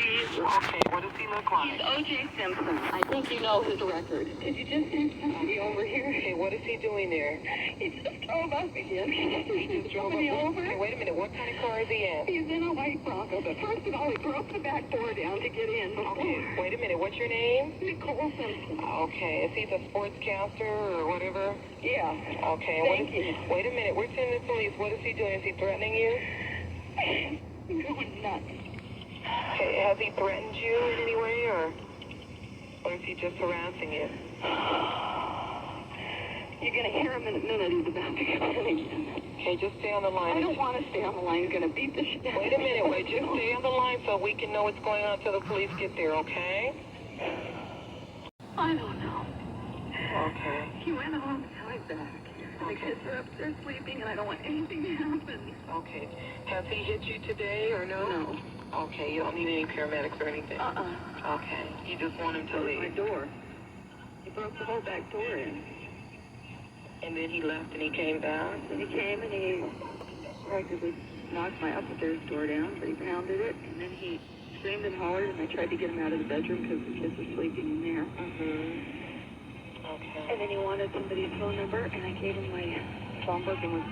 please. Okay, what does he look like? He's O.J. Simpson. I think you know his record. Could you just send somebody over here? Okay, what is he doing there? He just drove up again. He just drove up. Over? Hey, wait a minute, what kind of car is he in? He's in a white Bronco, but first of all, he broke the back door down to get in. Okay, wait a minute, what's your name? Nicole Simpson. Okay, is he the sportscaster or whatever? Yeah. Okay, Thank you. Wait a minute, we're sending the police. What is he doing? Is he threatening you? I'm going nuts. Okay, has he threatened you in any way, or is he just harassing you? You're going to hear him in a minute. He's about to come in again. Okay, just stay on the line. I don't want to stay on the line. He's going to beat the shit out of me. Wait a minute, just stay on the line so we can know what's going on until the police get there, okay? I don't know. Okay. He went home, now he's back. The kids are upstairs sleeping, and I don't want anything to happen. Okay. Has he hit you today or no? No. Okay, you don't need any paramedics or anything? Okay. You just want him to leave? My door. He broke the whole back door in. And then he left and he came back? And he came and he practically knocked my upstairs door down, but he pounded it, and then he screamed and hollered, and I tried to get him out of the bedroom because the kids were sleeping in there. Okay. And then he wanted somebody's phone number, and I gave him my phone book and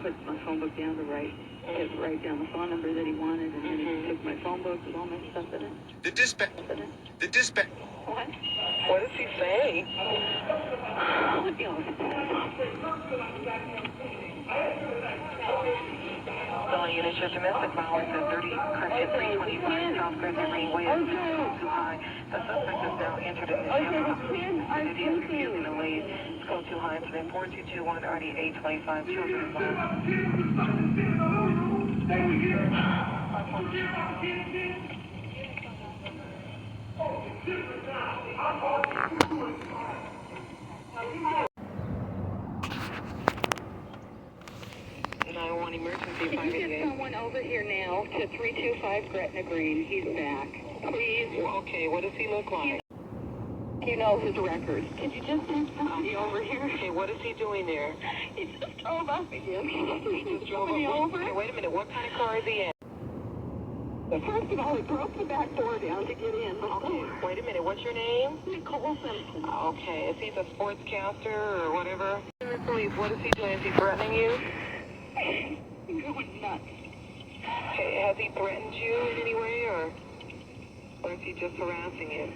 put my phone book down to write down the phone number that he wanted, and then he took my phone book with all my stuff in it. The dispatch. What? What does he say? Unit, your domestic violence at 30 Crescent 325 South Crescent Greenway is too high. The suspect is now entered in the vehicle. It is refusing to leave. Go too high. Incident 4221 RD 825 children involved. Emergency. Can you get someone over here now to 325 Gretna Green? He's back. Please. Okay, what does he look like? You know his record. Could you just send somebody over here? Okay, what is he doing there? He just drove up again. He just drove up. Over? Okay, wait a minute, what kind of car is he in? But first of all, he broke the back door down to get in. Okay, wait a minute, what's your name? Nicole Simpson. Okay, is he the sportscaster or whatever? Police, what is he doing? Is he threatening you? I'm going nuts. Okay, has he threatened you in any way, or is he just harassing you?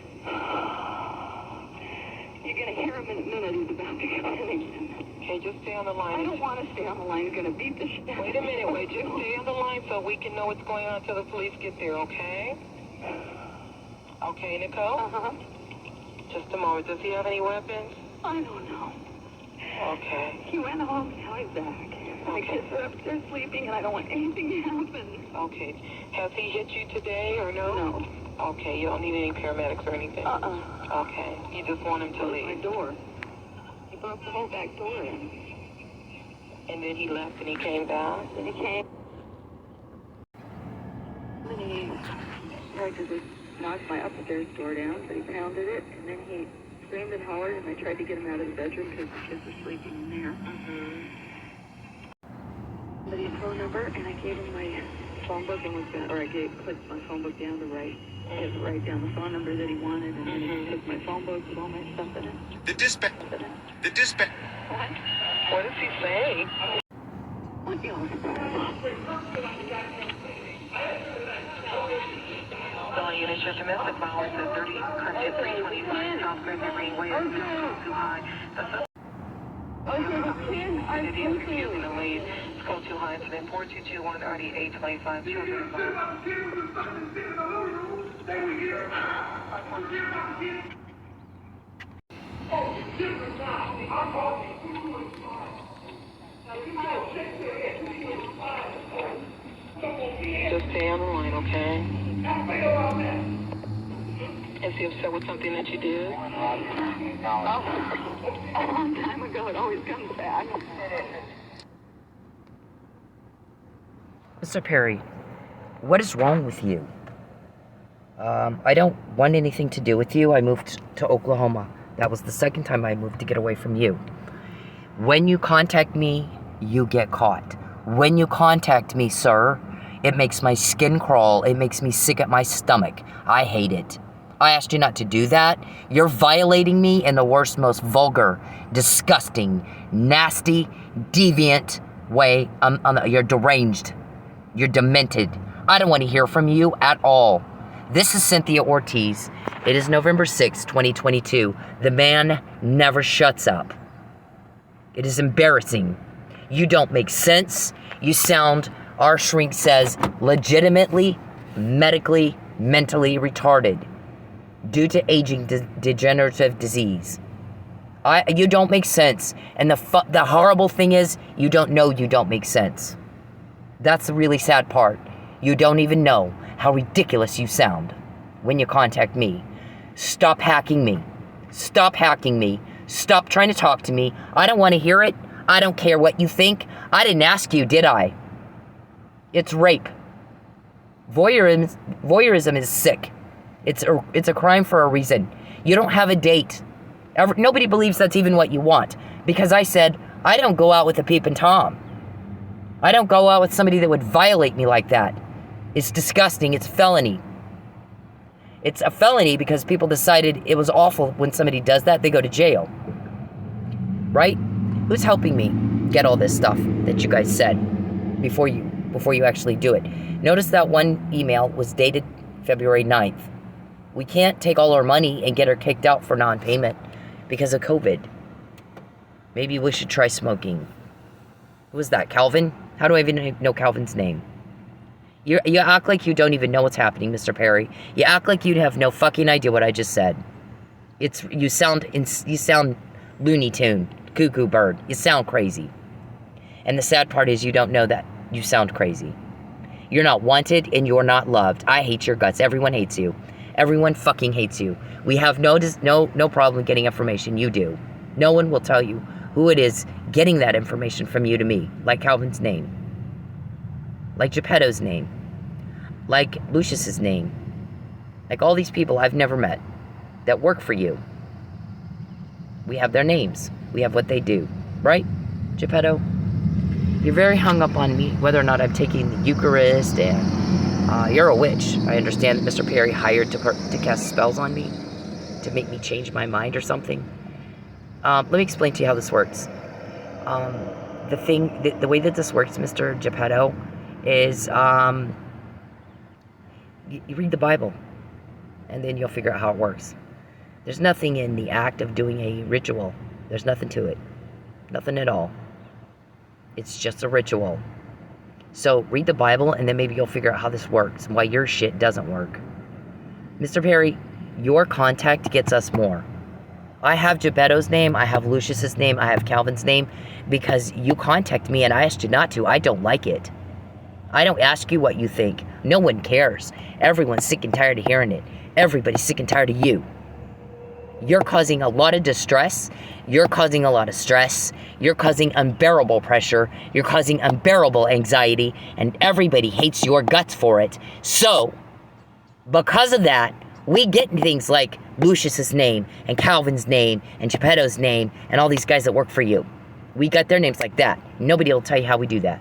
You're going to hear him in a minute. He's about to come in again. Okay, just stay on the line. I don't want to stay on the line. He's going to beat the shit out of me. Wait a minute, just stay on the line so we can know what's going on until the police get there, okay? Okay, Nicole? Just a moment. Does he have any weapons? I don't know. Okay. He went home, now he's back. The kids are upstairs sleeping, and I don't want anything to happen. Okay. Has he hit you today or no? No. Okay, you don't need any paramedics or anything? Okay. You just want him to leave? My door. He broke the whole back door in. And then he left and he came back? Then he came. And he practically knocked my upstairs door down, but he pounded it, and then he screamed and hollered, and I tried to get him out of the bedroom because the kids were sleeping in there. Somebody's phone number, and I gave him my phone book and put my phone book down to write down the phone number that he wanted, and then he took my phone book with all my stuff in it. The dispatch. What? What does he say? Unit, your domestic violence at 30 Crescent 325 South Crescent Greenway is too high. It is refusing to leave. Go too high. Incident 4221 RD 825 children involved. Just stay on the line, okay? Is he upset with something that you did? A long time ago, it always comes back. Mr. Perry, what is wrong with you? I don't want anything to do with you. I moved to Oklahoma. That was the second time I moved to get away from you. When you contact me, you get caught. When you contact me, sir, It makes my skin crawl. It makes me sick at my stomach. I hate it. I asked you not to do that. You're violating me in the worst, most vulgar, disgusting, nasty, deviant way. You're deranged. You're demented. I don't want to hear from you at all. This is Cynthia Ortiz. It is November 6, 2022. The man never shuts up. It is embarrassing. You don't make sense. You sound, our shrink says, legitimately, medically, mentally retarded due to aging degenerative disease. You don't make sense. And the horrible thing is, you don't know you don't make sense. That's the really sad part. You don't even know how ridiculous you sound when you contact me. Stop hacking me. Stop hacking me. Stop trying to talk to me. I don't want to hear it. I don't care what you think. I didn't ask you, did I? It's rape. Voyeurism is sick. It's a crime for a reason. You don't have a date. Nobody believes that's even what you want. Because I said, I don't go out with a peep and Tom. I don't go out with somebody that would violate me like that. It's disgusting. It's a felony. It's a felony because people decided it was awful when somebody does that. They go to jail. Right? Who's helping me get all this stuff that you guys said before you actually do it? Notice that one email was dated February 9th. We can't take all our money and get her kicked out for non-payment because of COVID. Maybe we should try smoking. Who was that, Calvin? How do I even know Calvin's name? You act like you don't even know what's happening, Mr. Perry. You act like you have no fucking idea what I just said. You sound Looney Tune, cuckoo bird. You sound crazy. And the sad part is you don't know that you sound crazy. You're not wanted and you're not loved. I hate your guts. Everyone hates you. Everyone fucking hates you. We have no problem getting information. You do. No one will tell you who it is getting that information from you to me, like Calvin's name, like Geppetto's name, like Lucius's name, like all these people I've never met that work for you. We have their names. We have what they do. Right, Geppetto? You're very hung up on me, whether or not I'm taking the Eucharist, and you're a witch. I understand that Mr. Perry hired to cast spells on me, to make me change my mind or something. Let me explain to you how this works. The way that this works, Mr. Geppetto, is you read the Bible, and then you'll figure out how it works. There's nothing in the act of doing a ritual. There's nothing to it. Nothing at all. It's just a ritual. So read the Bible, and then maybe you'll figure out how this works and why your shit doesn't work. Mr. Perry, your contact gets us more. I have Geppetto's name, I have Lucius's name, I have Calvin's name, because you contact me and I asked you not to. I don't like it. I don't ask you what you think. No one cares. Everyone's sick and tired of hearing it. Everybody's sick and tired of you. You're causing a lot of distress. You're causing a lot of stress. You're causing unbearable pressure. You're causing unbearable anxiety. And everybody hates your guts for it. So, because of that, we get things like Lucius's name and Calvin's name and Geppetto's name and all these guys that work for you. We got their names like that. Nobody will tell you how we do that.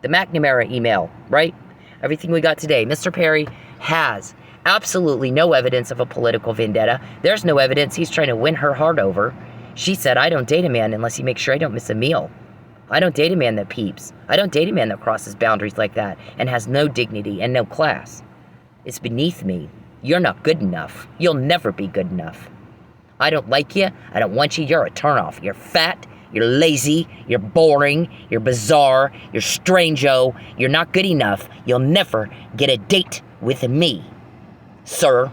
The McNamara email, right? Everything we got today. Mr. Perry has absolutely no evidence of a political vendetta. There's no evidence he's trying to win her heart over. She said, I don't date a man unless he makes sure I don't miss a meal. I don't date a man that peeps. I don't date a man that crosses boundaries like that and has no dignity and no class. It's beneath me. You're not good enough. You'll never be good enough. I don't like you. I don't want you. You're a turnoff. You're fat. You're lazy. You're boring. You're bizarre. You're strange-o. You're not good enough. You'll never get a date with me, sir.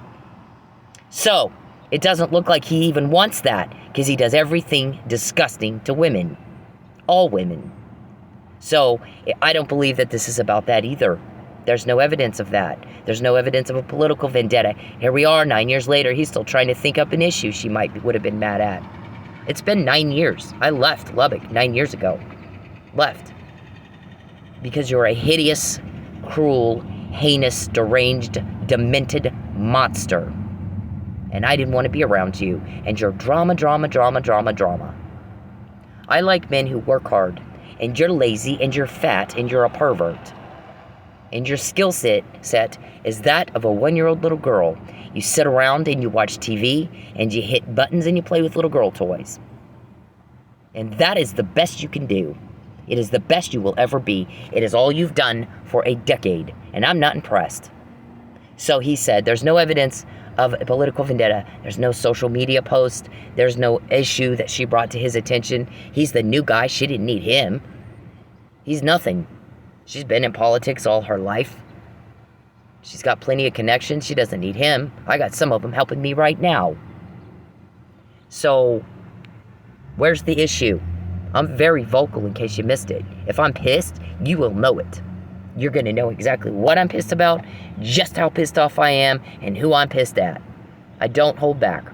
So, it doesn't look like he even wants that, because he does everything disgusting to women. All women. So, I don't believe that this is about that either. There's no evidence of that. There's no evidence of a political vendetta. Here we are, 9 years later, he's still trying to think up an issue she would have been mad at. It's been 9 years. I left Lubbock 9 years ago. Left. Because you're a hideous, cruel, heinous, deranged, demented monster. And I didn't want to be around you. And your drama. I like men who work hard. And you're lazy, and you're fat, and you're a pervert. And your skill set is that of a 1-year-old little girl. You sit around and you watch TV and you hit buttons and you play with little girl toys. And that is the best you can do. It is the best you will ever be. It is all you've done for a decade. And I'm not impressed. So he said, there's no evidence of a political vendetta. There's no social media post. There's no issue that she brought to his attention. He's the new guy. She didn't need him. He's nothing. She's been in politics all her life. She's got plenty of connections. She doesn't need him. I got some of them helping me right now. So, where's the issue? I'm very vocal in case you missed it. If I'm pissed, you will know it. You're going to know exactly what I'm pissed about, just how pissed off I am, and who I'm pissed at. I don't hold back.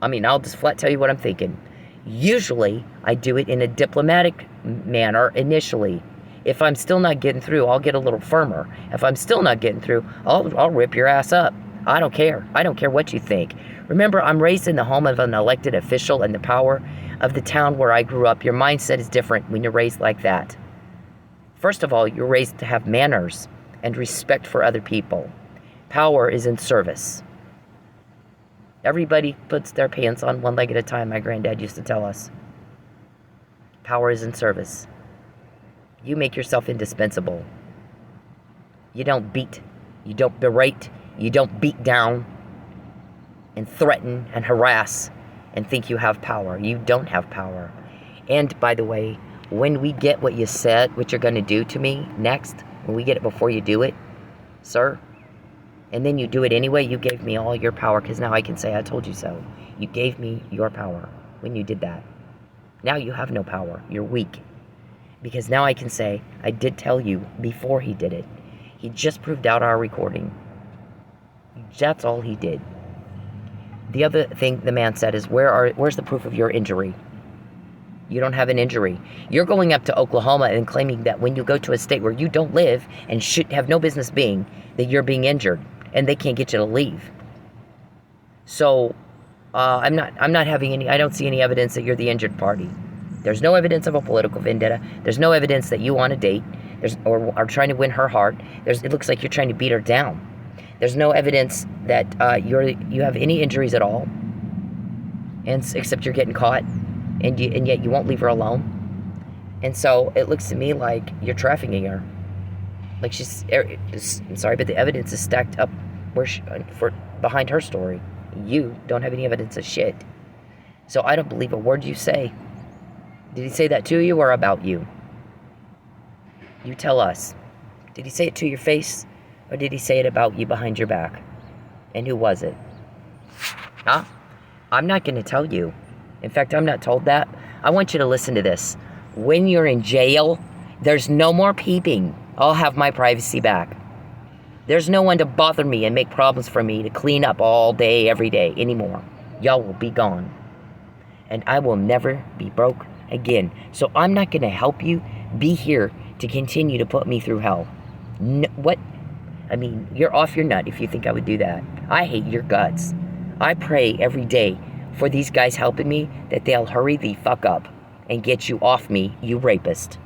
I mean, I'll just flat tell you what I'm thinking. Usually, I do it in a diplomatic manner initially. If I'm still not getting through, I'll get a little firmer. If I'm still not getting through, I'll rip your ass up. I don't care. I don't care what you think. Remember, I'm raised in the home of an elected official and the power of the town where I grew up. Your mindset is different when you're raised like that. First of all, you're raised to have manners and respect for other people. Power is in service. Everybody puts their pants on one leg at a time, my granddad used to tell us. Power is in service. You make yourself indispensable. You don't beat, you don't berate, you don't beat down and threaten and harass and think you have power. You don't have power. And by the way, when we get what you said, what you're going to do to me next, when we get it before you do it, sir, and then you do it anyway, you gave me all your power, because now I can say I told you so. You gave me your power when you did that. Now you have no power. You're weak. Because now I can say, I did tell you before he did it. He just proved out our recording. That's all he did. The other thing the man said is, where's the proof of your injury? You don't have an injury. You're going up to Oklahoma and claiming that when you go to a state where you don't live and should have no business being, that you're being injured and they can't get you to leave. So I'm not having any. I don't see any evidence that you're the injured party. There's no evidence of a political vendetta. There's no evidence that you want a date. Or are trying to win her heart. It looks like you're trying to beat her down. There's no evidence that you have any injuries at all, except you're getting caught. And yet you won't leave her alone. And so it looks to me like you're trafficking her. Like I'm sorry, but the evidence is stacked up behind her story. You don't have any evidence of shit. So I don't believe a word you say. Did he say that to you or about you? You tell us. Did he say it to your face, or did he say it about you behind your back? And who was it? Huh? I'm not going to tell you. In fact, I'm not told that. I want you to listen to this. When you're in jail, there's no more peeping. I'll have my privacy back. There's no one to bother me and make problems for me to clean up all day, every day anymore. Y'all will be gone. And I will never be broke again. So I'm not going to help you be here to continue to put me through hell. What? I mean, you're off your nut if you think I would do that. I hate your guts. I pray every day for these guys helping me, that they'll hurry the fuck up and get you off me, you rapist.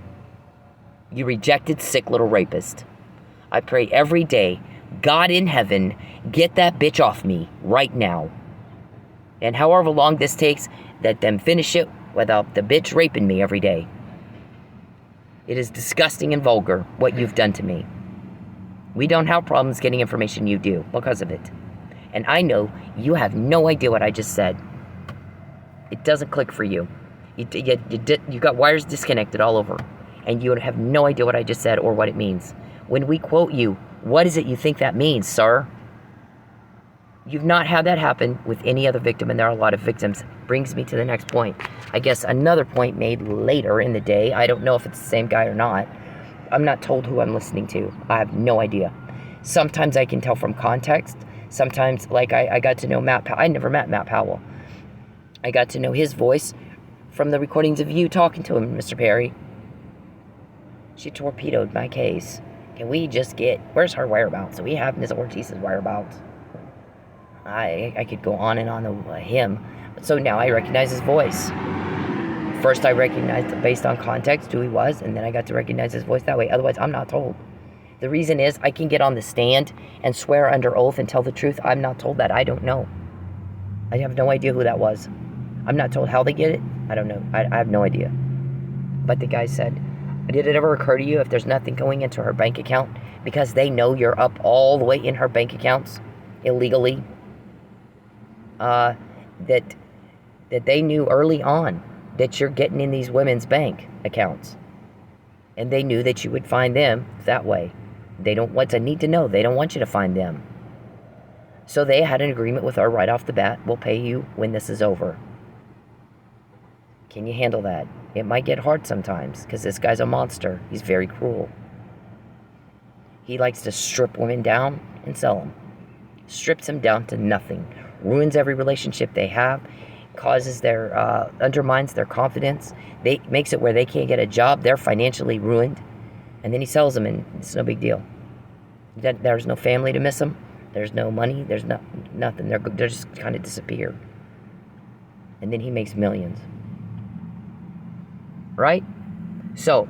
You rejected, sick little rapist. I pray every day, God in heaven, get that bitch off me right now. And however long this takes, let them finish it without the bitch raping me every day. It is disgusting and vulgar what you've done to me. We don't have problems getting information, you do, because of it. And I know you have no idea what I just said. It doesn't click for you. You got wires disconnected all over. And you have no idea what I just said or what it means. When we quote you, what is it you think that means, sir? You've not had that happen with any other victim, and there are a lot of victims. Brings me to the next point. I guess another point made later in the day. I don't know if it's the same guy or not. I'm not told who I'm listening to. I have no idea. Sometimes I can tell from context. Sometimes, like I got to know Matt Powell. I never met Matt Powell. I got to know his voice from the recordings of you talking to him, Mr. Perry. She torpedoed my case. Can we just where's her whereabouts? Do we have Ms. Ortiz's whereabouts? I could go on and on him. So now I recognize his voice. First I recognized based on context who he was, and then I got to recognize his voice that way. Otherwise, I'm not told. The reason is I can get on the stand and swear under oath and tell the truth. I'm not told that. I don't know. I have no idea who that was. I'm not told how they get it. I don't know. I have no idea. But the guy said, did it ever occur to you if there's nothing going into her bank account because they know you're up all the way in her bank accounts illegally, that they knew early on that you're getting in these women's bank accounts, and they knew that you would find them that way. They don't want to need to know. They don't want you to find them. So they had an agreement with her right off the bat. We'll pay you when this is over. Can you handle that? It might get hard sometimes because this guy's a monster. He's very cruel. He likes to strip women down and sell them. Strips them down to nothing. Ruins every relationship they have. Causes their, undermines their confidence. Makes it where they can't get a job. They're financially ruined. And then he sells them and it's no big deal. There's no family to miss them. There's no money. There's nothing. They're just kind of disappear. And then he makes millions. Right? So,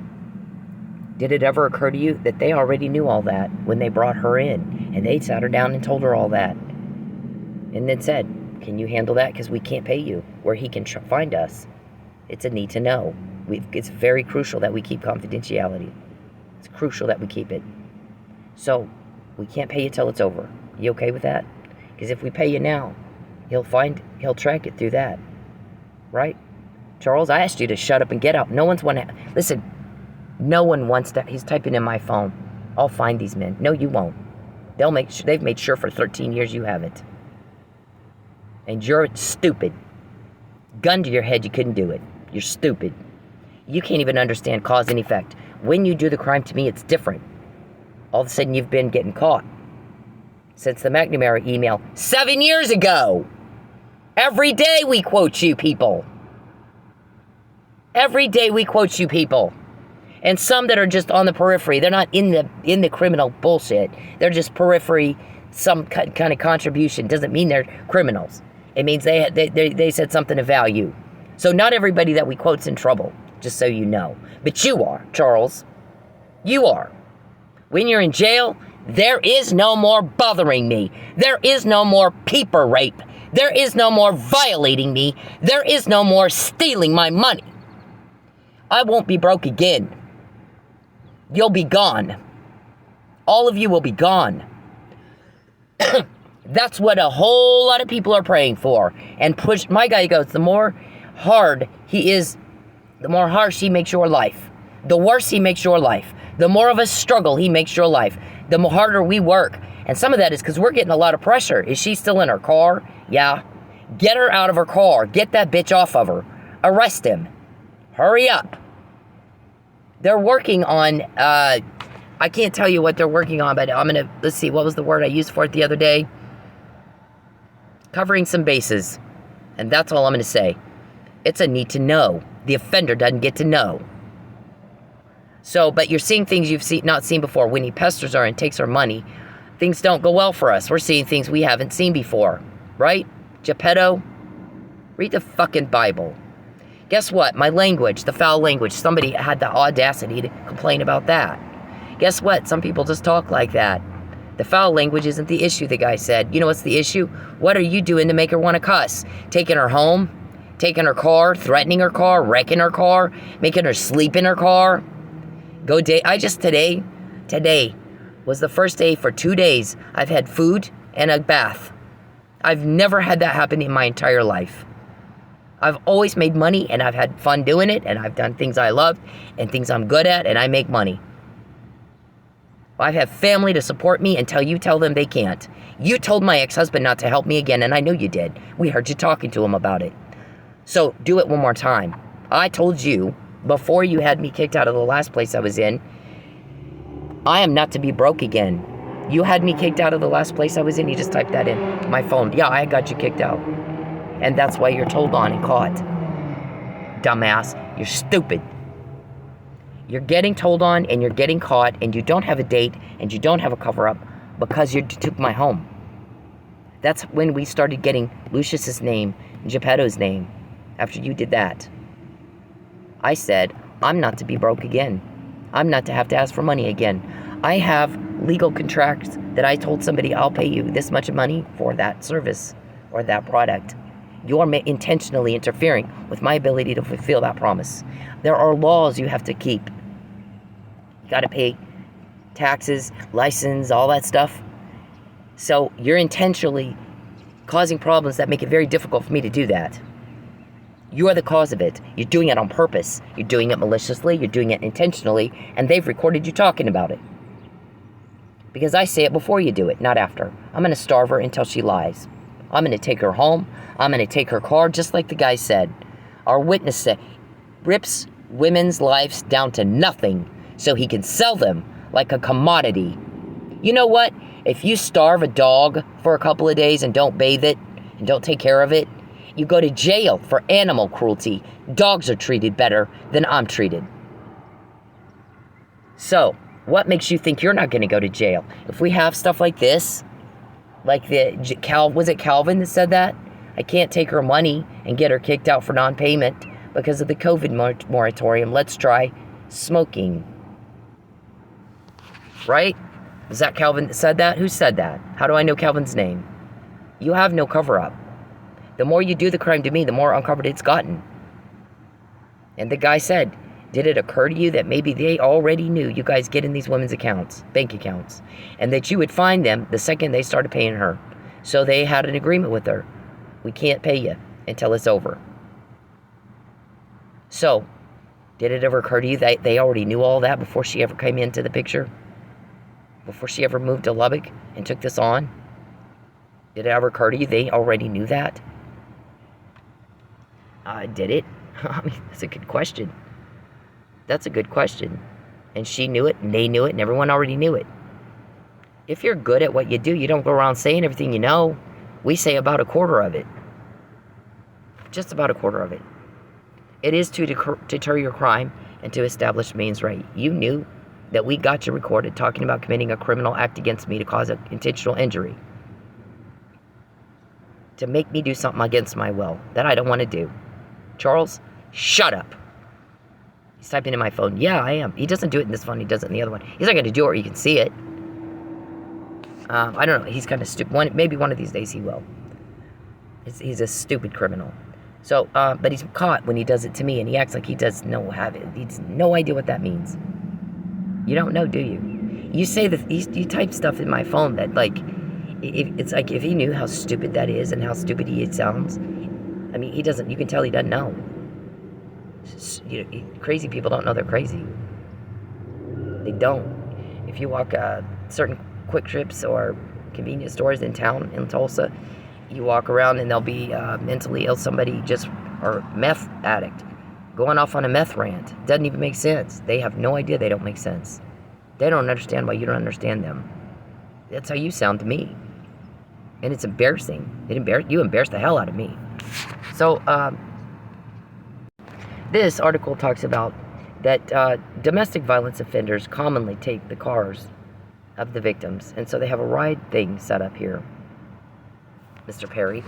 did it ever occur to you that they already knew all that when they brought her in? And they sat her down and told her all that. And then said, can you handle that? Because we can't pay you. Where he can find us. It's a need to know. It's very crucial that we keep confidentiality. It's crucial that we keep it. So, we can't pay you till it's over. You okay with that? Because if we pay you now, he'll track it through that. Right? Charles, I asked you to shut up and get out. No one wants that. He's typing in my phone. I'll find these men. No, you won't. They've made sure for 13 years you haven't. And you're stupid. Gun to your head, you couldn't do it. You're stupid. You can't even understand cause and effect. When you do the crime, to me, it's different. All of a sudden, you've been getting caught. Since the McNamara email 7 years ago. Every day we quote you people. Every day we quote you people. And some that are just on the periphery. They're not in the criminal bullshit. They're just periphery, some kind of contribution. Doesn't mean they're criminals. It means they said something of value. So not everybody that we quote's in trouble, just so you know. But you are, Charles. You are. When you're in jail, there is no more bothering me. There is no more peeper rape. There is no more violating me. There is no more stealing my money. I won't be broke again. You'll be gone. All of you will be gone. That's what a whole lot of people are praying for. And push. My guy goes, the more hard he is, the more harsh he makes your life. The worse he makes your life. The more of a struggle he makes your life. The harder we work. And some of that is because we're getting a lot of pressure. Is she still in her car? Yeah. Get her out of her car. Get that bitch off of her. Arrest him. Hurry up. They're working on, I can't tell you what they're working on, but let's see, what was the word I used for it the other day? Covering some bases. And that's all I'm going to say. It's a need to know. The offender doesn't get to know. So, but you're seeing things you've not seen before. When he pesters her and takes her money, things don't go well for us. We're seeing things we haven't seen before. Right? Geppetto? Read the fucking Bible. Guess what? My language, the foul language, somebody had the audacity to complain about that. Guess what? Some people just talk like that. The foul language isn't the issue, the guy said. You know what's the issue? What are you doing to make her want to cuss? Taking her home? Taking her car? Threatening her car? Wrecking her car? Making her sleep in her car? Today was the first day for 2 days I've had food and a bath. I've never had that happen in my entire life. I've always made money, and I've had fun doing it, and I've done things I love, and things I'm good at, and I make money. I have family to support me until you tell them they can't. You told my ex-husband not to help me again, and I know you did. We heard you talking to him about it. So, do it one more time. I told you, before you had me kicked out of the last place I was in, I am not to be broke again. You had me kicked out of the last place I was in. You just typed that in my phone. Yeah, I got you kicked out. And that's why you're told on and caught. Dumbass. You're stupid. You're getting told on and you're getting caught and you don't have a date and you don't have a cover-up because you took my home. That's when we started getting Lucius's name and Geppetto's name after you did that. I said, I'm not to be broke again. I'm not to have to ask for money again. I have legal contracts that I told somebody I'll pay you this much money for that service or that product. You're intentionally interfering with my ability to fulfill that promise. There are laws you have to keep. You got to pay taxes, license, all that stuff. So you're intentionally causing problems that make it very difficult for me to do that. You are the cause of it. You're doing it on purpose. You're doing it maliciously. You're doing it intentionally. And they've recorded you talking about it. Because I say it before you do it, not after. I'm going to starve her until she lies. I'm going to take her home. I'm going to take her car, just like the guy said. Our witness said, rips women's lives down to nothing so he can sell them like a commodity. You know what? If you starve a dog for a couple of days and don't bathe it and don't take care of it, you go to jail for animal cruelty. Dogs are treated better than I'm treated. So, what makes you think you're not going to go to jail? If we have stuff like this, like was it Calvin that said that? I can't take her money and get her kicked out for non-payment because of the COVID moratorium. Let's try smoking. Right? Was that Calvin that said that? Who said that? How do I know Calvin's name? You have no cover-up. The more you do the crime to me, the more uncovered it's gotten. And the guy said, did it occur to you that maybe they already knew you guys get in these women's accounts, bank accounts, and that you would find them the second they started paying her? So they had an agreement with her. We can't pay you until it's over. So, did it ever occur to you that they already knew all that before she ever came into the picture? Before she ever moved to Lubbock and took this on? Did it ever occur to you they already knew that? Did it? I mean, that's a good question. That's a good question. And she knew it, and they knew it, and everyone already knew it. If you're good at what you do, you don't go around saying everything you know. We say about a quarter of it. Just about a quarter of it. It is to deter your crime and to establish Maine's right. You knew that we got you recorded talking about committing a criminal act against me to cause an intentional injury. To make me do something against my will that I don't want to do. Charles, shut up. He's typing in my phone. Yeah, I am. He doesn't do it in this phone. He does it in the other one. He's not going to do it where you can see it. I don't know. He's kind of stupid. Maybe one of these days he will. He's a stupid criminal. So, but he's caught when he does it to me, and he acts like he does have it. He has no idea what that means. You don't know, do you? You say that you type stuff in my phone that, like, it's like if he knew how stupid that is and how stupid he sounds. I mean, he doesn't. You can tell he doesn't know. You know, crazy people don't know they're crazy. They don't. If you walk certain Quick Trips or convenience stores in town in Tulsa, you walk around and there'll be mentally ill somebody or meth addict going off on a meth rant. Doesn't even make sense. They have no idea they don't make sense. They don't understand why you don't understand them. That's how you sound to me. And it's embarrassing. You embarrass the hell out of me. So, this article talks about that domestic violence offenders commonly take the cars of the victims. And so they have a ride thing set up here, Mr. Perry.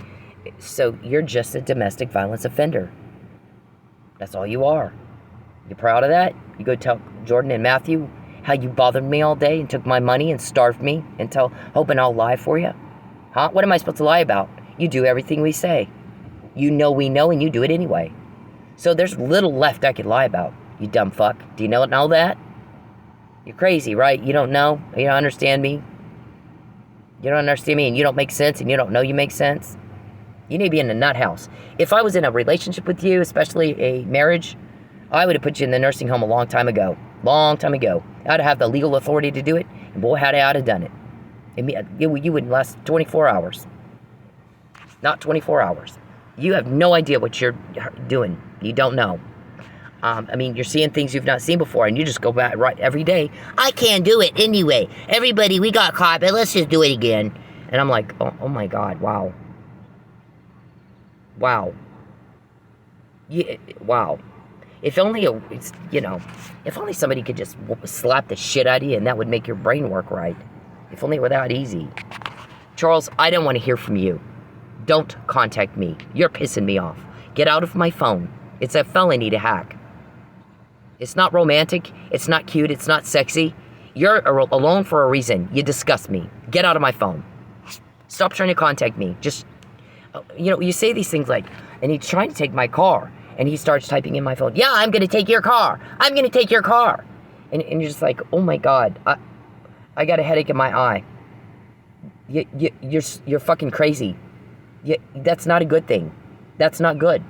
So you're just a domestic violence offender. That's all you are. You proud of that? You go tell Jordan and Matthew how you bothered me all day and took my money and starved me until hoping I'll lie for you? Huh? What am I supposed to lie about? You do everything we say. You know we know, and you do it anyway. So there's little left I could lie about, you dumb fuck. Do you know that? You're crazy, right? You don't know? You don't understand me? You don't understand me, and you don't make sense, and you don't know you make sense? You need to be in a nut house. If I was in a relationship with you, especially a marriage, I would have put you in the nursing home a long time ago. Long time ago. I'd have the legal authority to do it, and boy, I'd have done it. You wouldn't last 24 hours. Not 24 hours. You have no idea what you're doing. You don't know. I mean, you're seeing things you've not seen before, and you just go back right every day. I can't do it anyway. Everybody, we got caught, but let's just do it again. And I'm like, oh my God, wow. Wow. Yeah, wow. If only if only somebody could just slap the shit out of you, and that would make your brain work right. If only it were that easy. Charles, I don't want to hear from you. Don't contact me. You're pissing me off. Get out of my phone. It's a felony to hack. It's not romantic. It's not cute. It's not sexy. You're alone for a reason. You disgust me. Get out of my phone. Stop trying to contact me. Just, you say these things like, and he's trying to take my car. And he starts typing in my phone, yeah, I'm going to take your car. I'm going to take your car. And you're just like, oh my God, I got a headache in my eye. You're fucking crazy. That's not a good thing. That's not good.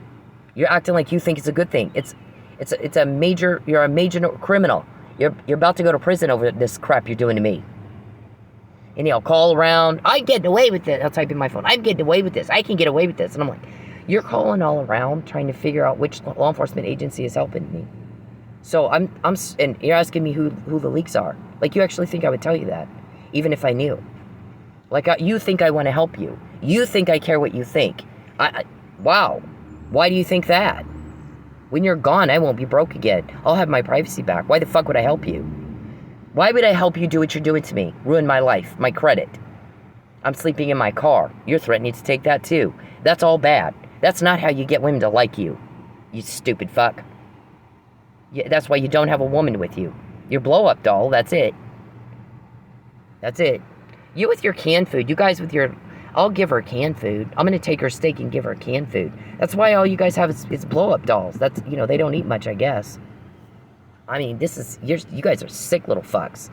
You're acting like you think it's a good thing. You're a major criminal. You're about to go to prison over this crap you're doing to me. And he'll call around, I'm getting away with this. I'll type in my phone, I'm getting away with this. I can get away with this. And I'm like, you're calling all around trying to figure out which law enforcement agency is helping me. So and you're asking me who the leaks are. Like, you actually think I would tell you that, even if I knew. Like, you think I want to help you. You think I care what you think. Wow. Why do you think that? When you're gone, I won't be broke again. I'll have my privacy back. Why the fuck would I help you? Why would I help you do what you're doing to me? Ruin my life, my credit. I'm sleeping in my car. You're threatening to take that too. That's all bad. That's not how you get women to like you. You stupid fuck. That's why you don't have a woman with you. Your blow-up doll, that's it. That's it. You with your canned food. You guys with your... I'll give her canned food. I'm going to take her steak and give her canned food. That's why all you guys have is blow-up dolls. That's, they don't eat much, I guess. I mean, you guys are sick little fucks.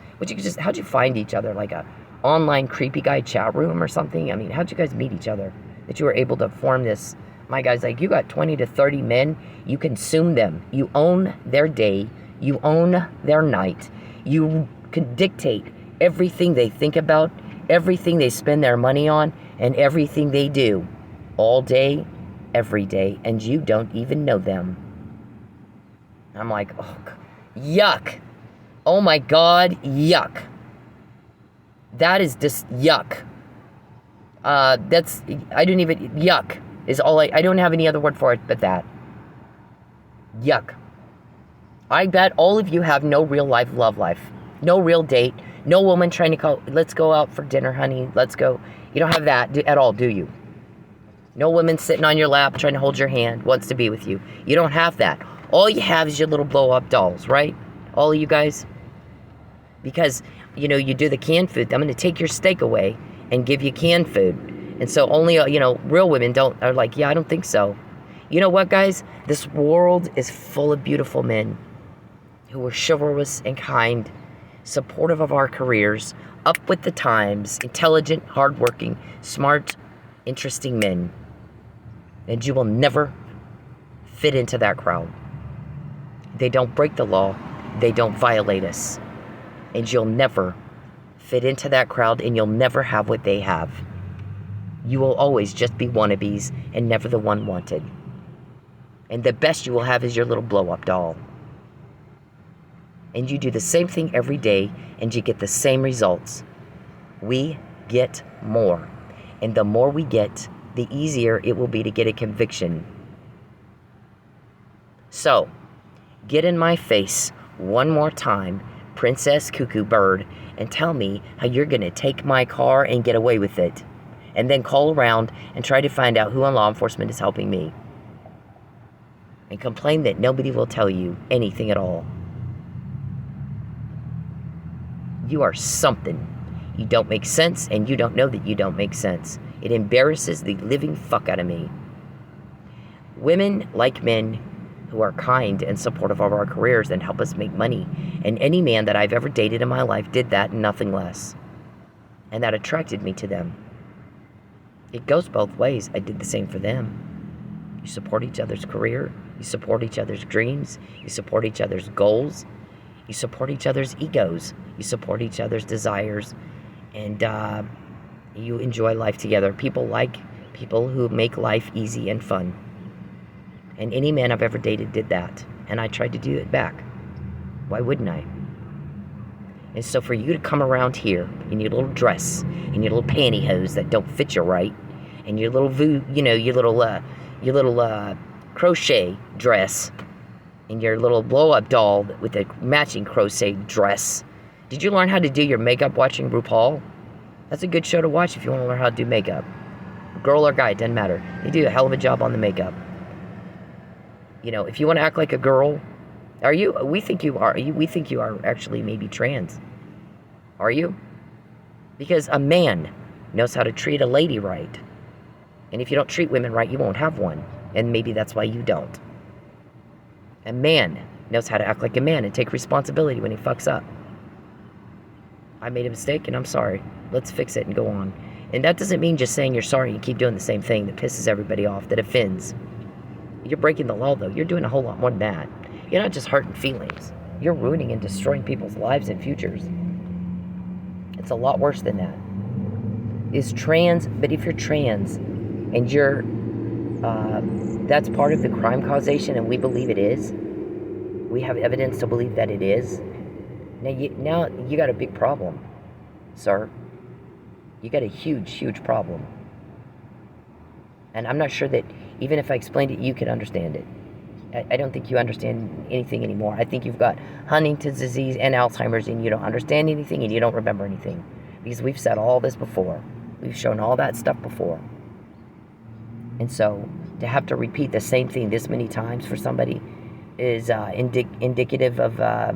How'd you find each other? Like a online creepy guy chat room or something? I mean, how'd you guys meet each other? That you were able to form this... My guy's like, you got 20 to 30 men. You consume them. You own their day. You own their night. You can dictate everything they think about, everything they spend their money on, and everything they do. All day, every day. And you don't even know them. I'm like, oh, yuck. Oh my God, yuck. That is just yuck. Yuck. Is all I don't have any other word for it but that. Yuck. I bet all of you have no real life love life. No real date. No woman trying to call, let's go out for dinner, honey. Let's go. You don't have that at all, do you? No woman sitting on your lap trying to hold your hand, wants to be with you. You don't have that. All you have is your little blow-up dolls, right? All of you guys. Because, you do the canned food. I'm going to take your steak away and give you canned food. And so only, real women are like, yeah, I don't think so. You know what, guys? This world is full of beautiful men who are chivalrous and kind, supportive of our careers, up with the times, intelligent, hardworking, smart, interesting men. And you will never fit into that crowd. They don't break the law. They don't violate us. And you'll never fit into that crowd, and you'll never have what they have. You will always just be wannabes and never the one wanted. And the best you will have is your little blow-up doll. And you do the same thing every day and you get the same results. We get more. And the more we get, the easier it will be to get a conviction. So, get in my face one more time, Princess Cuckoo Bird, and tell me how you're going to take my car and get away with it. And then call around and try to find out who in law enforcement is helping me. And complain that nobody will tell you anything at all. You are something. You don't make sense, and you don't know that you don't make sense. It embarrasses the living fuck out of me. Women like men who are kind and supportive of our careers and help us make money. And any man that I've ever dated in my life did that and nothing less. And that attracted me to them. It goes both ways. I did the same for them. You support each other's career. You support each other's dreams. You support each other's goals. You support each other's egos. You support each other's desires. And you enjoy life together. People like people who make life easy and fun. And any man I've ever dated did that. And I tried to do it back. Why wouldn't I? And so for you to come around here in your little dress, in your little pantyhose that don't fit you right, and your little your little crochet dress, and your little blow-up doll with a matching crochet dress. Did you learn how to do your makeup watching RuPaul? That's a good show to watch if you want to learn how to do makeup. Girl or guy, it doesn't matter. They do a hell of a job on the makeup. If you want to act like a girl, we think you are actually maybe trans. Are you? Because a man knows how to treat a lady right. And if you don't treat women right, you won't have one. And maybe that's why you don't. A man knows how to act like a man and take responsibility when he fucks up. I made a mistake and I'm sorry. Let's fix it and go on. And that doesn't mean just saying you're sorry and keep doing the same thing that pisses everybody off, that offends. You're breaking the law, though. You're doing a whole lot more than that. You're not just hurting feelings. You're ruining and destroying people's lives and futures. It's a lot worse than that. But if you're trans and you're, that's part of the crime causation, and we believe it is. We have evidence to believe that it is. Now you got a big problem, sir. You got a huge, huge problem. And I'm not sure that even if I explained it, you could understand it. I don't think you understand anything anymore. I think you've got Huntington's disease and Alzheimer's, and you don't understand anything and you don't remember anything. Because we've said all this before. We've shown all that stuff before. And so to have to repeat the same thing this many times for somebody is indicative of a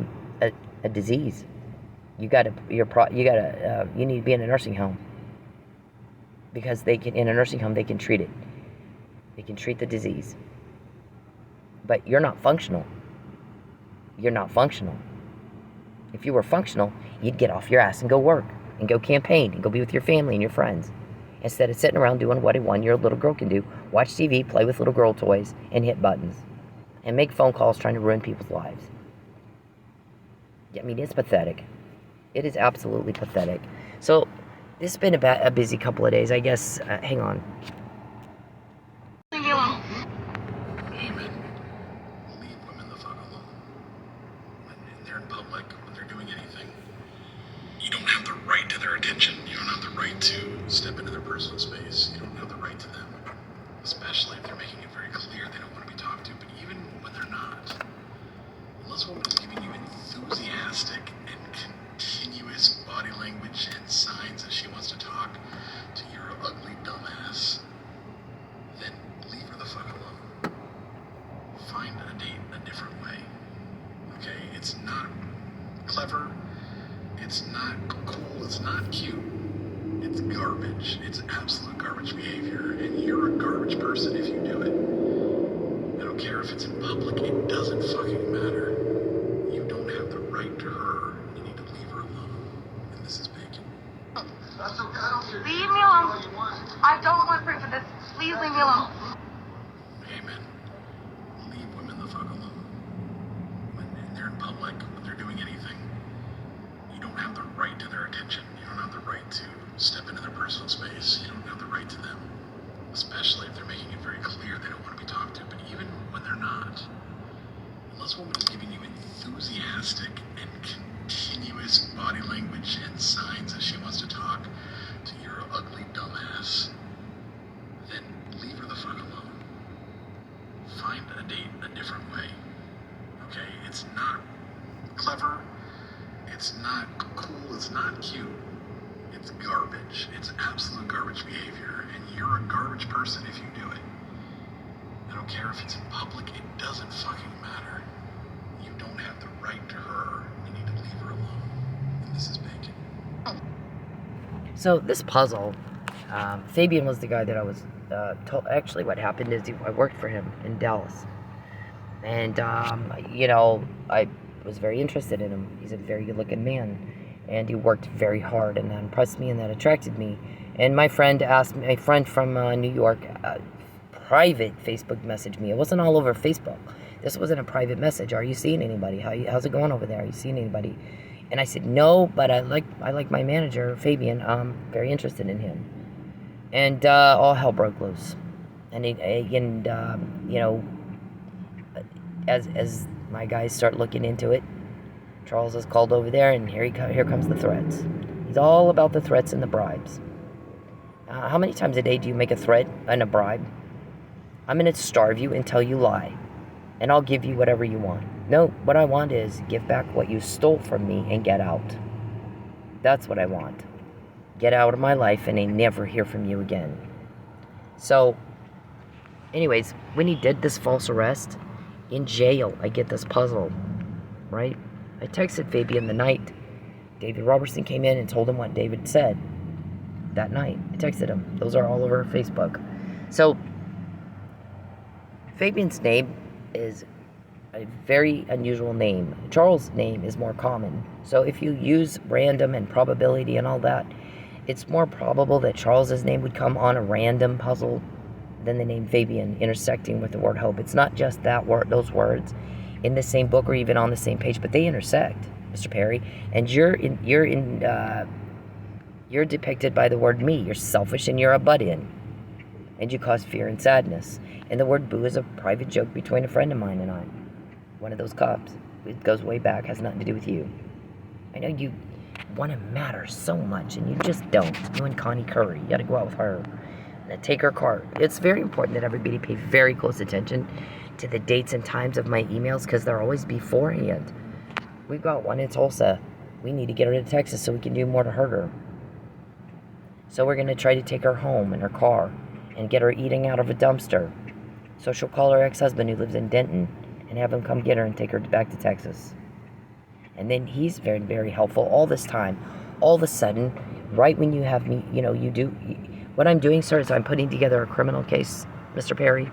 disease. You need to be in a nursing home, because in a nursing home they can treat it. They can treat the disease. But you're not functional. You're not functional. If you were functional, you'd get off your ass and go work and go campaign and go be with your family and your friends, instead of sitting around doing what a 1-year-old little girl can do: watch TV, play with little girl toys, and hit buttons, and make phone calls trying to ruin people's lives. I mean, it's pathetic. It is absolutely pathetic. So, this has been a busy couple of days, I guess. Hang on. Amen. Leave women the fuck alone. When they're in public, when they're doing anything, you don't have the right to their attention. You don't have the right to step into their personal space. You don't have the right to them. Especially if they're making it very clear they don't want to be talked to. But even when they're not, unless a woman is giving you enthusiastic and continuous body language and signs that she wants to talk to your ugly dumbass, then leave her the fuck alone. Find a date a different way. Okay? It's not clever. It's not cool. It's not cute. It's garbage. It's absolute garbage behavior. And you're a garbage person if you do it. I don't care if it's in public. It doesn't fucking matter. You don't have the right to her. You need to leave her alone. And this is bacon. That's okay. I don't care. Leave me alone. I don't want to pray for this. Please leave me alone. Amen. Leave women the fuck alone. When they're in public, when they're doing anything, you don't have the right to their attention. You don't have the right to step into their personal space. You don't have the right to them. Especially if they're making it very clear they don't want to be talked to. But even when they're not, unless a woman is giving you enthusiastic and continuous body language and signs that she wants to talk to your ugly dumbass, then leave her the fuck alone. Find a date a different way. Okay? It's not clever. It's not cool. It's not cute. It's garbage. It's absolute garbage behavior. And you're a garbage person if you do it. I don't care if it's in public. It doesn't fucking matter. You don't have the right to her. You need to leave her alone. And this is bacon. So this puzzle, Fabian was the guy that I was told. Actually, what happened is I worked for him in Dallas. And, I was very interested in him. He's a very good-looking man. And he worked very hard, and that impressed me, and that attracted me. And my friend from New York, private Facebook messaged me. It wasn't all over Facebook. This wasn't a private message. Are you seeing anybody? How's it going over there? Are you seeing anybody? And I said, no, but I like my manager, Fabian. I'm very interested in him. And all hell broke loose. As my guys start looking into it, Charles is called over there, and here comes the threats. He's all about the threats and the bribes. How many times a day do you make a threat and a bribe? I'm going to starve you until you lie, and I'll give you whatever you want. No, what I want is give back what you stole from me and get out. That's what I want. Get out of my life and I never hear from you again. So, anyways, when he did this false arrest, in jail, I get this puzzle, right? I texted Fabian the night David Robertson came in and told him what David said that night. I texted him. Those are all over Facebook. So, Fabian's name is a very unusual name. Charles' name is more common. So if you use random and probability and all that, it's more probable that Charles's name would come on a random puzzle than the name Fabian intersecting with the word hope. It's not just that word, those words in the same book or even on the same page, but they intersect, Mr. Perry. And you're depicted by the word me. You're selfish and you're a butt-in. And you cause fear and sadness. And the word boo is a private joke between a friend of mine and I. One of those cops. It goes way back, has nothing to do with you. I know you want to matter so much, and you just don't. You and Connie Curry, you got to go out with her. And take her car. It's very important that everybody pay very close attention to the dates and times of my emails, because they're always beforehand. We've got one in Tulsa. We need to get her to Texas so we can do more to hurt her. So we're going to try to take her home in her car and get her eating out of a dumpster. So she'll call her ex-husband who lives in Denton and have him come get her and take her back to Texas. And then he's very, very helpful all this time. All of a sudden, right when you have me, what I'm doing, sir, is I'm putting together a criminal case, Mr. Perry.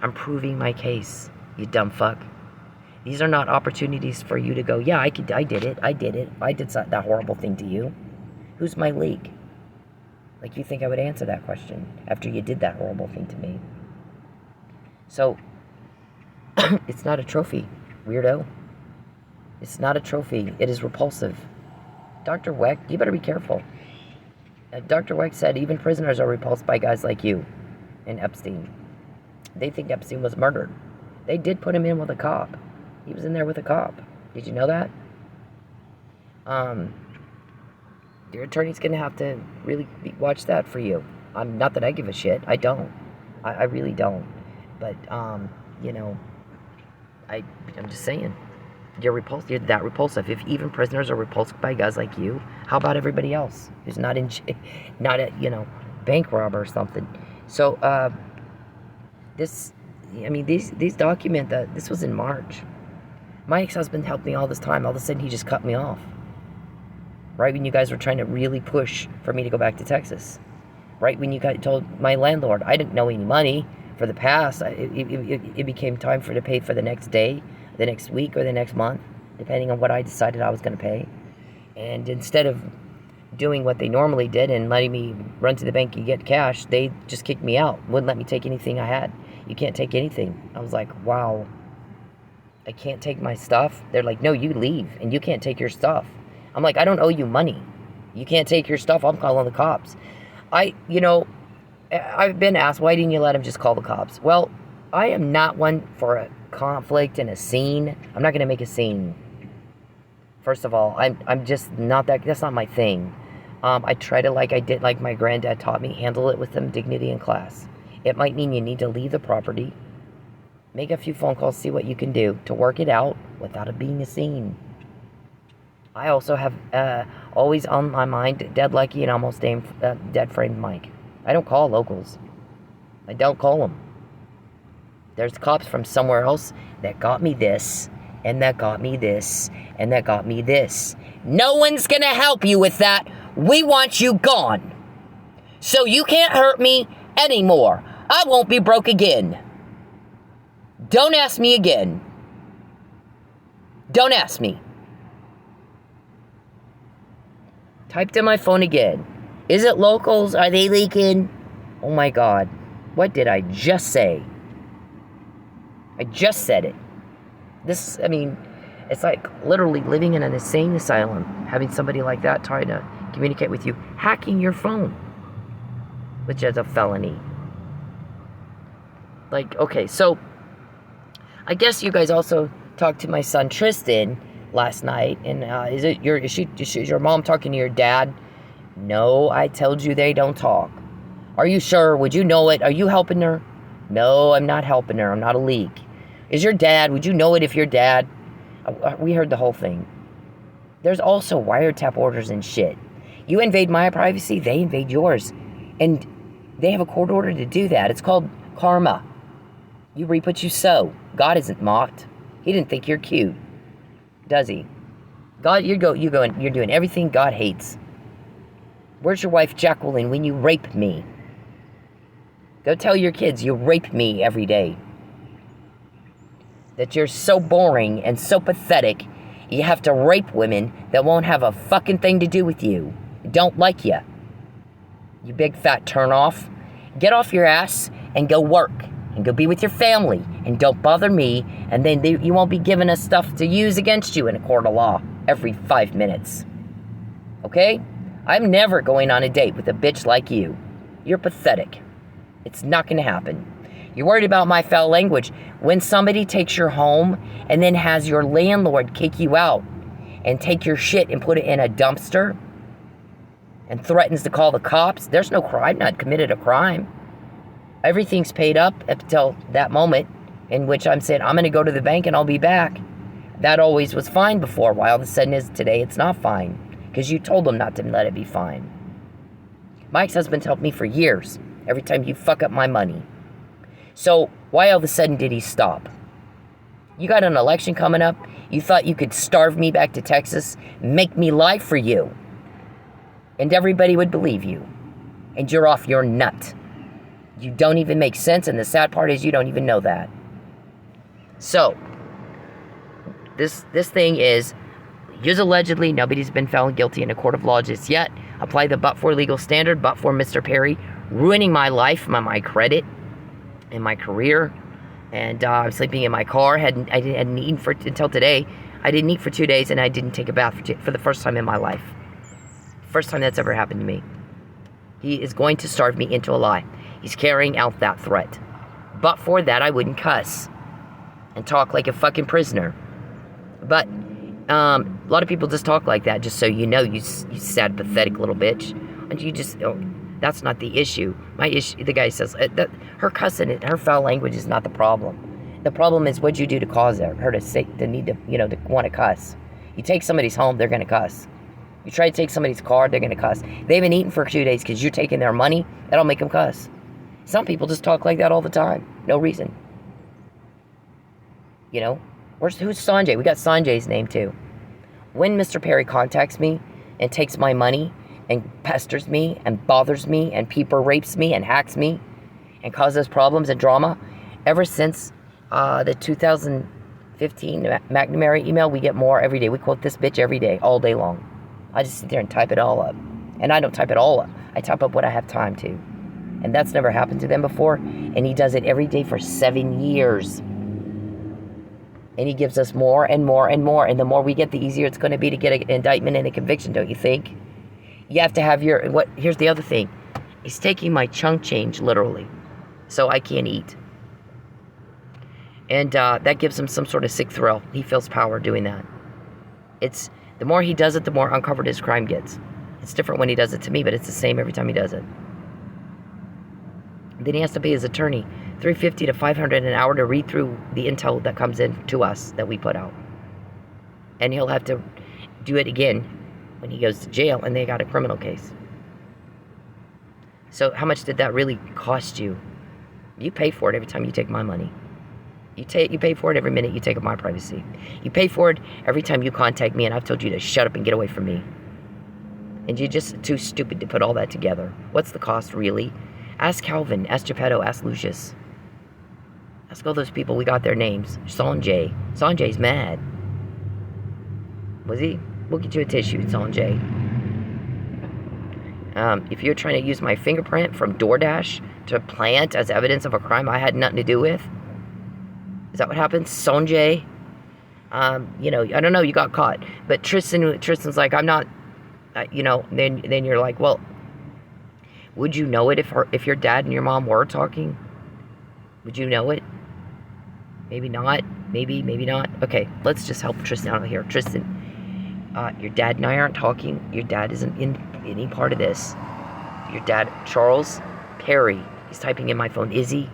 I'm proving my case, you dumb fuck. These are not opportunities for you to go, yeah, I did it. I did that horrible thing to you. Who's my leak? Like, you think I would answer that question after you did that horrible thing to me? So, it's not a trophy, weirdo. It's not a trophy. It is repulsive. Dr. Weck, you better be careful. Dr. Weck said even prisoners are repulsed by guys like you and Epstein. They think Epstein was murdered. They did put him in with a cop. He was in there with a cop. Did you know that? Your attorney's going to have to really watch that for you. Not that I give a shit. I don't. I really don't. But, I'm just saying. You're repulsed. You're that repulsive. If even prisoners are repulsed by guys like you, how about everybody else who's not a bank robber or something? So, these documents, this was in March. My ex-husband helped me all this time. All of a sudden, he just cut me off. Right when you guys were trying to really push for me to go back to Texas. Right when you guys told my landlord, I didn't know any money for the past. It became time to pay for the next day, the next week, or the next month, depending on what I decided I was going to pay. And instead of doing what they normally did and letting me run to the bank and get cash, they just kicked me out. Wouldn't let me take anything I had. You can't take anything. I was like, wow, I can't take my stuff? They're like, no, you leave, and you can't take your stuff. I'm like, I don't owe you money. You can't take your stuff. I'm calling the cops. I've been asked, why didn't you let him just call the cops? Well, I am not one for a conflict and a scene. I'm not going to make a scene. First of all, I'm just not that's not my thing. I try to, like my granddad taught me, handle it with some dignity and class. It might mean you need to leave the property, make a few phone calls, see what you can do to work it out without it being a scene. I also have always on my mind dead Lucky and almost dead framed Mike. I don't call locals. I don't call them. There's cops from somewhere else that got me this, and that got me this, and that got me this. No one's gonna help you with that. We want you gone. So you can't hurt me anymore. I won't be broke again. Don't ask me again. Don't ask me. Typed in my phone again. Is it locals? Are they leaking? Oh my God. What did I just say? I just said it. It's like literally living in an insane asylum, having somebody like that trying to communicate with you, hacking your phone, which is a felony. Okay, so I guess you guys also talked to my son Tristan last night, and is your mom talking to your dad? No, I told you they don't talk. Are you sure? Would you know it? Are you helping her? No, I'm not helping her. I'm not a leak. Is your dad? Would you know it if your dad? We heard the whole thing. There's also wiretap orders and shit. You invade my privacy, they invade yours. And they have a court order to do that. It's called karma. You reap what you sow. God isn't mocked. He didn't think you're cute. Does he? God, you're doing everything God hates. Where's your wife, Jacqueline, when you rape me? Go tell your kids you rape me every day. That you're so boring and so pathetic, you have to rape women that won't have a fucking thing to do with you. Don't like you. You big fat turnoff. Get off your ass and go work. And go be with your family. And don't bother me. And then you won't be giving us stuff to use against you in a court of law every 5 minutes. Okay? I'm never going on a date with a bitch like you. You're pathetic. It's not going to happen. You're worried about my foul language. When somebody takes your home and then has your landlord kick you out and take your shit and put it in a dumpster and threatens to call the cops, there's no crime. I've not committed a crime. Everything's paid up up until that moment in which I'm saying, I'm going to go to the bank and I'll be back. That always was fine before. Why all of a sudden is today it's not fine? Because you told them not to let it be fine. My ex-husband's helped me for years. Every time you fuck up my money. So, why all of a sudden did he stop? You got an election coming up. You thought you could starve me back to Texas, make me lie for you. And everybody would believe you. And you're off your nut. You don't even make sense, and the sad part is you don't even know that. So, this thing is, here's allegedly, nobody's been found guilty in a court of law just yet. Apply the but-for legal standard, but for Mr. Perry, ruining my life, my credit, and my career. And I'm sleeping in my car. I hadn't eaten until today. I didn't eat for 2 days, and I didn't take a bath for the first time in my life. First time that's ever happened to me. He is going to starve me into a lie. He's carrying out that threat. But for that, I wouldn't cuss and talk like a fucking prisoner. But a lot of people just talk like that, just so you know, you sad, pathetic little bitch. And you just, that's not the issue. My issue, the guy says, that her cussing, her foul language is not the problem. The problem is what you do to cause her to say, to need to, to want to cuss. You take somebody's home, they're going to cuss. You try to take somebody's car, they're going to cuss. They haven't eaten for 2 days because you're taking their money, that'll make them cuss. Some people just talk like that all the time. No reason. Who's Sanjay? We got Sanjay's name too. When Mr. Perry contacts me and takes my money and pesters me and bothers me and people rapes me and hacks me and causes problems and drama, ever since the 2015 McNamara email, we get more every day. We quote this bitch every day, all day long. I just sit there and type it all up. And I don't type it all up. I type up what I have time to. And that's never happened to them before. And he does it every day for 7 years. And he gives us more and more and more. And the more we get, the easier it's going to be to get an indictment and a conviction, don't you think? You have to have here's the other thing. He's taking my chunk change, literally. So I can't eat. And that gives him some sort of sick thrill. He feels power doing that. The more he does it, the more uncovered his crime gets. It's different when he does it to me, but it's the same every time he does it. Then he has to pay his attorney $350 to $500 an hour to read through the intel that comes in to us that we put out. And he'll have to do it again when he goes to jail and they got a criminal case. So how much did that really cost you? You pay for it every time you take my money. You pay for it every minute you take up my privacy. You pay for it every time you contact me and I've told you to shut up and get away from me. And you're just too stupid to put all that together. What's the cost, really? Ask Calvin, ask Geppetto, ask Lucius. Ask all those people, we got their names. Sanjay. Sanjay's mad. Was he? We'll get you a tissue, Sanjay. If you're trying to use my fingerprint from DoorDash to plant as evidence of a crime I had nothing to do with, is that what happened? Sanjay? I don't know, you got caught. But Tristan's like, I'm not, then you're like, well, would you know it if your dad and your mom were talking? Would you know it? Maybe not. Maybe not. Okay, let's just help Tristan out here. Tristan, your dad and I aren't talking. Your dad isn't in any part of this. Your dad, Charles Perry, he's typing in my phone. Is he?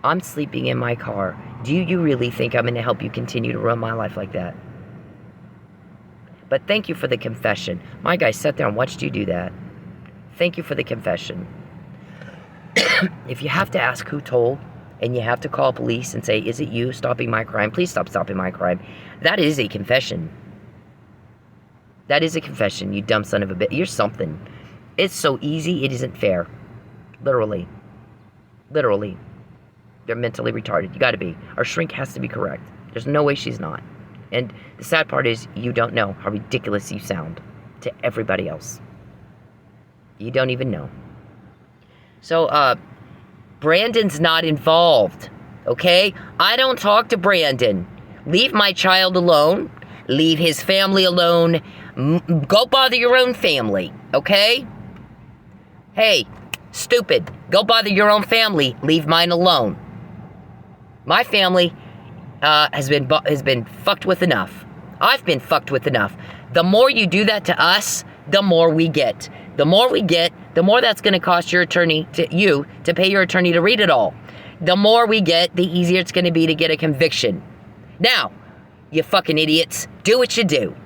I'm sleeping in my car. Do you really think I'm going to help you continue to run my life like that? But thank you for the confession. My guy sat there and watched you do that. Thank you for the confession. If you have to ask who told, and you have to call police and say, is it you stopping my crime? Please stop stopping my crime. That is a confession. That is a confession, you dumb son of a bitch. You're something. It's so easy, it isn't fair. Literally. Literally. They're mentally retarded. You gotta be. Our shrink has to be correct. There's no way she's not. And the sad part is, you don't know how ridiculous you sound to everybody else. You don't even know. So, Brandon's not involved, okay? I don't talk to Brandon. Leave my child alone. Leave his family alone. Go bother your own family, okay? Hey, stupid. Go bother your own family. Leave mine alone. My family has been fucked with enough. I've been fucked with enough. The more you do that to us, the more we get. The more we get, the more that's going to cost your attorney to pay your attorney to read it all. The more we get, the easier it's going to be to get a conviction. Now, you fucking idiots, do what you do.